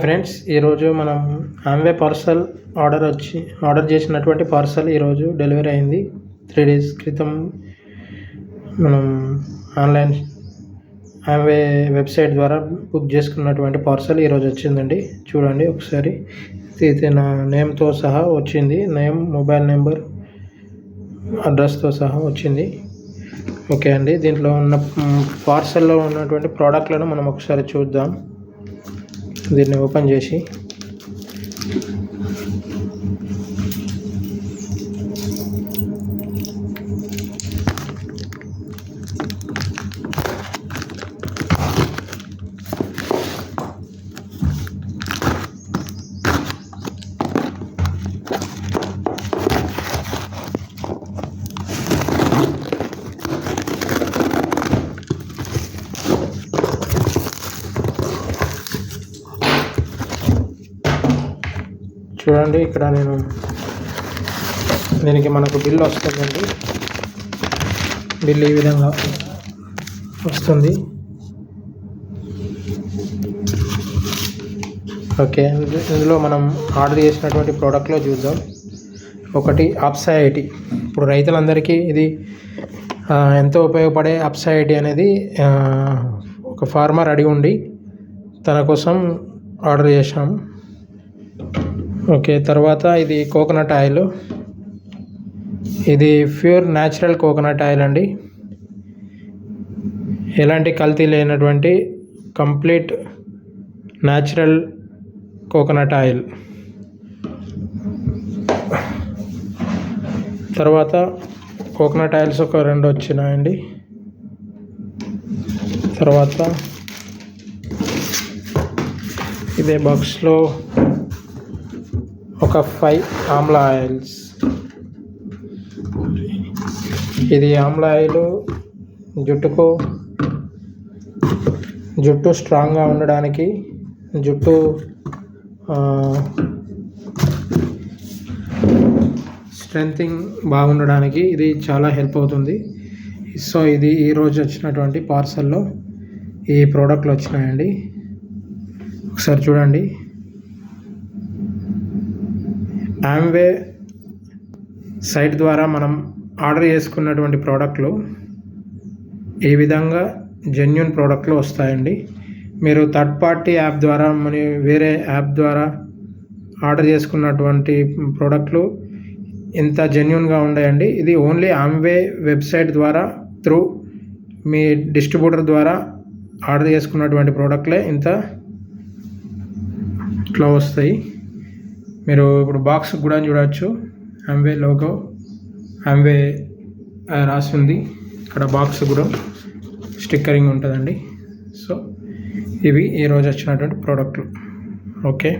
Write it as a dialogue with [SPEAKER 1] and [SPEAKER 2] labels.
[SPEAKER 1] Friends, ఈరోజు మనం Amway parcel order చేసినటువంటి పార్సల్ ఈరోజు డెలివరీ అయింది. 3 days క్రితం మనం ఆన్లైన్ ఆమ్వే వెబ్సైట్ ద్వారా బుక్ చేసుకున్నటువంటి పార్సల్ ఈరోజు వచ్చిందండి. చూడండి ఒకసారి. ఇది నా నేమ్తో సహా వచ్చింది. నేమ్, మొబైల్ నెంబర్, అడ్రస్తో సహా వచ్చింది. ఓకే అండి. దీంట్లో ఉన్న పార్సల్లో ఉన్నటువంటి ప్రోడక్ట్లను మనం ఒకసారి చూద్దాం. దీన్ని ఓపెన్ చేసి చూడండి. ఇక్కడ దీనికి మనకు బిల్ వస్తుందండి. బిల్ ఈ విధంగా వస్తుంది. ఓకే, ఇందులో మనం ఆర్డర్ చేసినటువంటి ప్రోడక్ట్లో చూద్దాం. ఒకటి అప్సా ఐటీ. ఇప్పుడు రైతులందరికీ ఇది ఎంతో ఉపయోగపడే అప్సా ఐటీ అనేది ఒక ఫార్మర్ అడిగి ఉండి తన కోసం ఆర్డర్ చేశాం. ఓకే, తర్వాత ఇది కోకోనట్ ఆయిల్. ఇది ప్యూర్ న్యాచురల్ కోకోనట్ ఆయిల్ అండి. ఎలాంటి కల్తీ లేనటువంటి కంప్లీట్ న్యాచురల్ కోకోనట్ ఆయిల్. తర్వాత కోకోనట్ ఆయిల్స్ ఒక 2 వచ్చినాయండి. తర్వాత ఇదే బాక్స్లో ఒక 5 ఆమ్లా ఆయిల్స్. ఇది ఆమ్లా ఆయిల్ జుట్టు స్ట్రాంగ్గా ఉండడానికి, జుట్టు స్ట్రెంథింగ్ బాగుండడానికి ఇది చాలా హెల్ప్ అవుతుంది. సో ఇది ఈరోజు వచ్చినటువంటి పార్సల్లో ఈ ప్రోడక్ట్లు వచ్చినాయండి. ఒకసారి చూడండి. ఆమ్వే సైట్ ద్వారా మనం ఆర్డర్ చేసుకున్నటువంటి ప్రోడక్ట్లు ఈ విధంగా జెన్యూన్ ప్రోడక్ట్లు వస్తాయండి. మీరు థర్డ్ పార్టీ యాప్ ద్వారా వేరే యాప్ ద్వారా ఆర్డర్ చేసుకున్నటువంటి ప్రోడక్ట్లు ఇంత జెన్యూన్గా ఉండయండి. ఇది ఓన్లీ ఆమ్వే వెబ్సైట్ ద్వారా త్రూ మీ డిస్ట్రిబ్యూటర్ ద్వారా ఆర్డర్ చేసుకున్నటువంటి ప్రోడక్ట్లే ఇట్లా వస్తాయి. మీరు ఇప్పుడు బాక్స్ కూడా చూడవచ్చు. ఆమ్వే లోగో, ఆమ్వే రాసి ఉంది. ఇక్కడ బాక్స్ కూడా స్టిక్కరింగ్ ఉంటుందండి. సో ఇవి ఈరోజు వచ్చినటువంటి ప్రోడక్ట్లు. ఓకే.